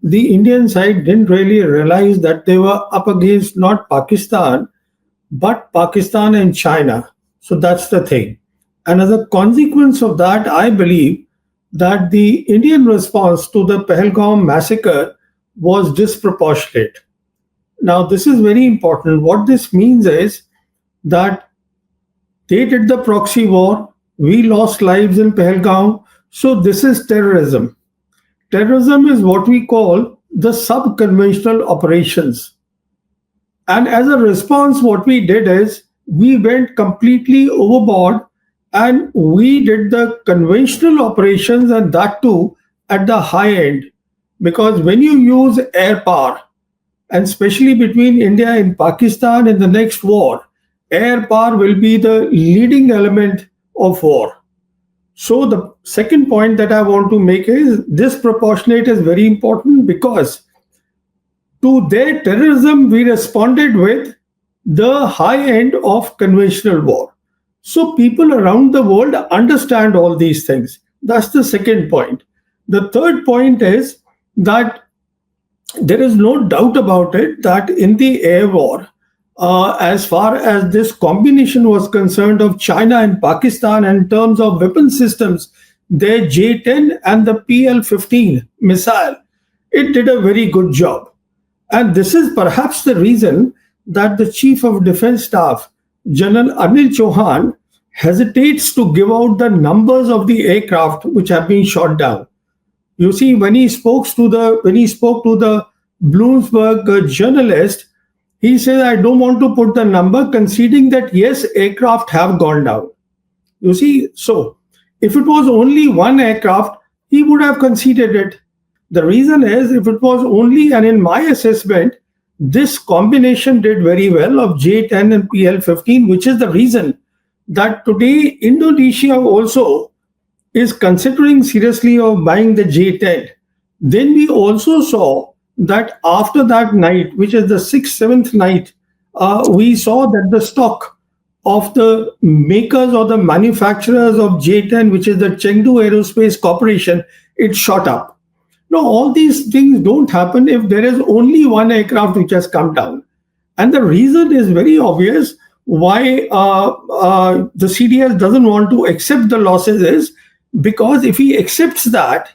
the Indian side didn't really realize that they were up against not Pakistan, but Pakistan and China. So that's the thing. And as a consequence of that, I believe that the Indian response to the Pahalgam massacre was disproportionate. Now, this is very important. What this means is that they did the proxy war, we lost lives in Pahalgam. So, this is terrorism. Terrorism is what we call the sub-conventional operations. And as a response, what we did is we went completely overboard and we did the conventional operations, and that too at the high end. Because when you use air power, and especially between India and Pakistan in the next war, air power will be the leading element of war. So the second point that I want to make is disproportionate is very important because to their terrorism, we responded with the high end of conventional war. So people around the world understand all these things. That's the second point. The third point is that there is no doubt about it that in the air war, as far as this combination was concerned of China and Pakistan in terms of weapon systems, their J-10 and the PL-15 missile, it did a very good job. And this is perhaps the reason that the Chief of Defense Staff, General Anil Chauhan, hesitates to give out the numbers of the aircraft which have been shot down. You see, when he spoke to the Bloomberg journalist, he said, "I don't want to put the number," conceding that yes, aircraft have gone down. You see, so if it was only one aircraft, he would have conceded it. The reason is, if it was only, and in my assessment, this combination did very well of J-10 and PL-15, which is the reason that today Indonesia also is considering seriously of buying the J-10. Then we also saw that after that night, which is the sixth, seventh night, we saw that the stock of the makers or the manufacturers of J-10, which is the Chengdu Aerospace Corporation, it shot up. Now, all these things don't happen if there is only one aircraft which has come down. And the reason is very obvious why the CDS doesn't want to accept the losses is because if he accepts that,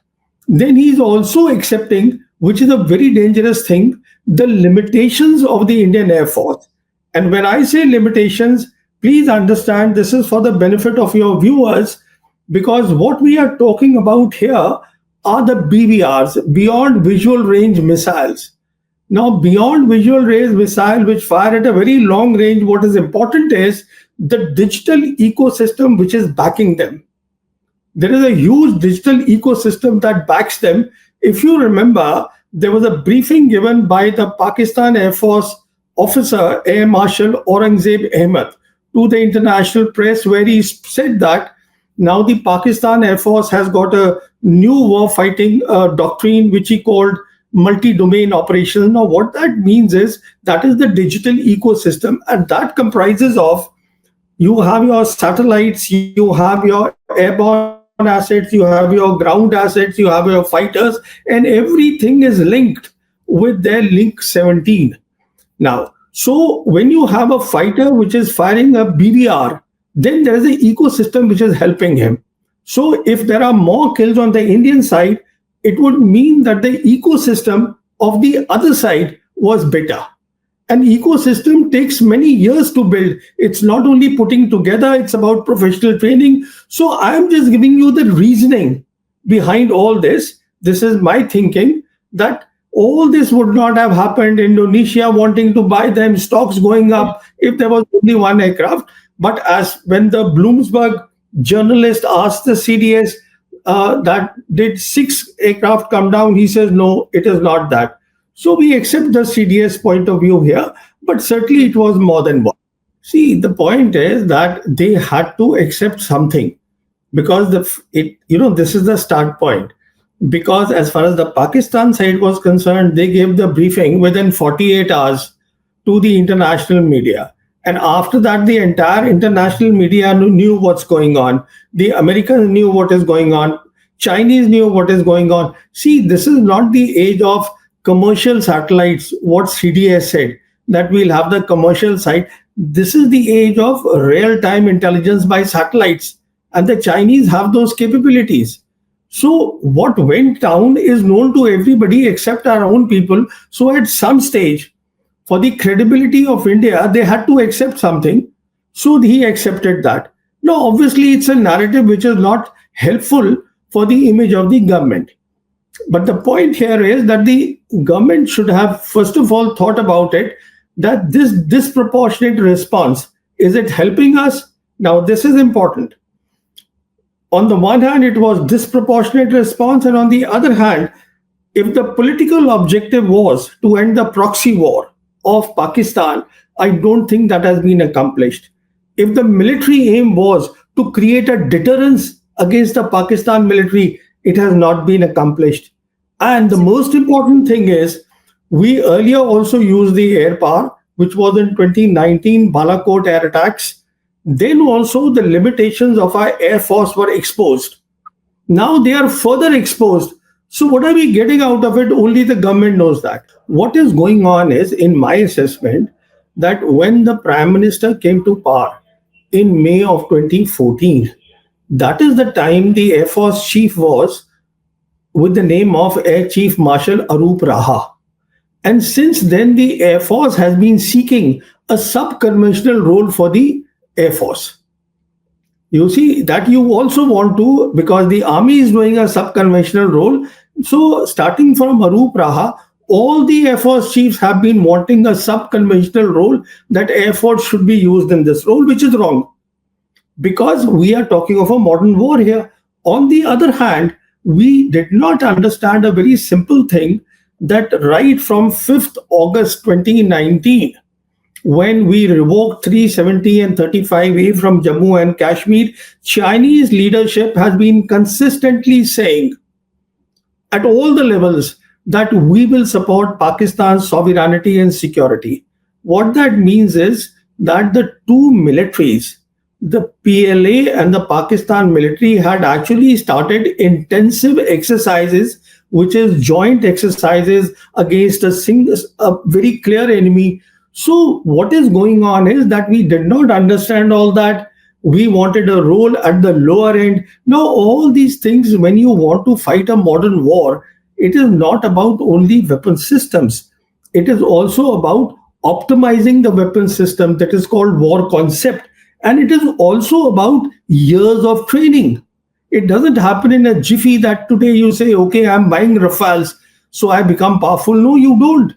then he's also accepting, which is a very dangerous thing, the limitations of the Indian Air Force. And when I say limitations, please understand this is for the benefit of your viewers, because what we are talking about here are the BVRs, beyond visual range missiles. Now, beyond visual range missile, which fire at a very long range, what is important is the digital ecosystem which is backing them. There is a huge digital ecosystem that backs them. If you remember, there was a briefing given by the Pakistan Air Force officer, Air Marshal Aurangzeb Ahmed, to the international press, where he said that now the Pakistan Air Force has got a new war fighting doctrine, which he called multi-domain operations. Now, what that means is that is the digital ecosystem, and that comprises of you have your satellites, you have your airborne assets, you have your ground assets, you have your fighters, and everything is linked with their Link 17. Now, so when you have a fighter which is firing a BBR, then there is an ecosystem which is helping him. So if there are more kills on the Indian side, it would mean that the ecosystem of the other side was better. An ecosystem takes many years to build. It's not only putting together, it's about professional training. So I am just giving you the reasoning behind all this. This is my thinking that all this would not have happened. Indonesia wanting to buy them, stocks going up if there was only one aircraft. But as when the Bloomberg journalist asked the CDS that did 6 aircraft come down, he says, no, it is not that. So we accept the CDS point of view here, but certainly it was more than one. See, the point is that they had to accept something because this is the start point. Because as far as the Pakistan side was concerned, they gave the briefing within 48 hours to the international media. And after that, the entire international media knew what's going on. The Americans knew what is going on. Chinese knew what is going on. See, this is not the age of commercial satellites, what CDS said, that we'll have the commercial site. This is the age of real time intelligence by satellites, and the Chinese have those capabilities. So, what went down is known to everybody except our own people. So, at some stage, for the credibility of India, they had to accept something. So, he accepted that. Now, obviously, it's a narrative which is not helpful for the image of the government. But the point here is that the government should have, first of all, thought about it, that this disproportionate response, is it helping us? Now, this is important. On the one hand, it was disproportionate response, and on the other hand, if the political objective was to end the proxy war of Pakistan, I don't think that has been accomplished. If the military aim was to create a deterrence against the Pakistan military, it has not been accomplished. And the most important thing is, we earlier also used the air power, which was in 2019 Balakot air attacks. Then also the limitations of our air force were exposed. Now they are further exposed. So what are we getting out of it? Only the government knows that. What is going on is, in my assessment, that when the Prime Minister came to power in May of 2014, that is the time the Air Force chief was with the name of Air Chief Marshal Arup Raha. And since then, the Air Force has been seeking a sub-conventional role for the Air Force. You see, that you also want to, because the Army is doing a sub-conventional role. So, starting from Arup Raha, all the Air Force chiefs have been wanting a sub-conventional role, that Air Force should be used in this role, which is wrong. Because we are talking of a modern war here. On the other hand, we did not understand a very simple thing, that right from 5th August 2019, when we revoked 370 and 35A from Jammu and Kashmir, Chinese leadership has been consistently saying at all the levels that we will support Pakistan's sovereignty and security. What that means is that the two militaries, the PLA and the Pakistan military, had actually started intensive exercises, which is joint exercises against a very clear enemy. So what is going on is that we did not understand all that. We wanted a role at the lower end. Now, all these things, when you want to fight a modern war, it is not about only weapon systems. It is also about optimizing the weapon system, that is called war concept. And it is also about years of training. It doesn't happen in a jiffy that today you say, okay, I'm buying Rafales, so I become powerful. No, you don't.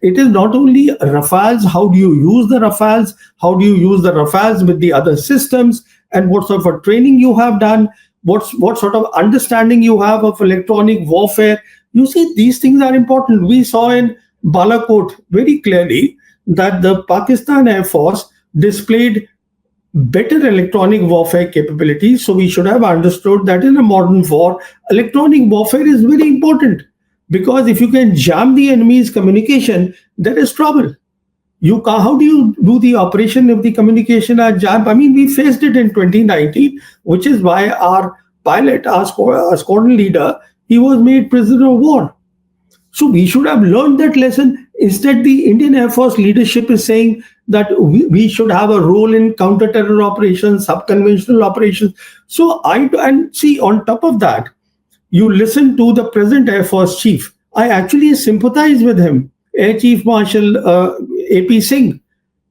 It is not only Rafales, how do you use the Rafales? How do you use the Rafales with the other systems? And what sort of training you have done? What sort of understanding you have of electronic warfare? You see, these things are important. We saw in Balakot very clearly that the Pakistan Air Force displayed better electronic warfare capabilities. So we should have understood that in a modern war, electronic warfare is very important. Because if you can jam the enemy's communication, there is trouble. How do you do the operation if the communication are jammed? I mean, we faced it in 2019, which is why our pilot, our squadron leader, he was made prisoner of war. So we should have learned that lesson. Instead, the Indian Air Force leadership is saying that we should have a role in counter-terror operations, sub-conventional operations. And see, on top of that, you listen to the present Air Force chief. I actually sympathize with him, Air Chief Marshal AP Singh.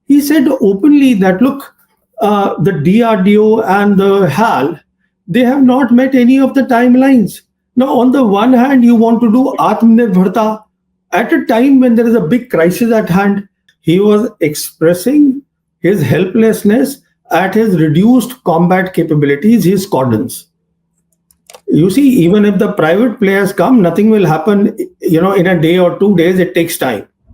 He said openly that, look, the DRDO and the HAL, they have not met any of the timelines. Now, on the one hand, you want to do Atmanirbharta at a time when there is a big crisis at hand. He was expressing his helplessness at his reduced combat capabilities, his squadrons. You see, even if the private players come, nothing will happen, in a day or 2 days. It takes time.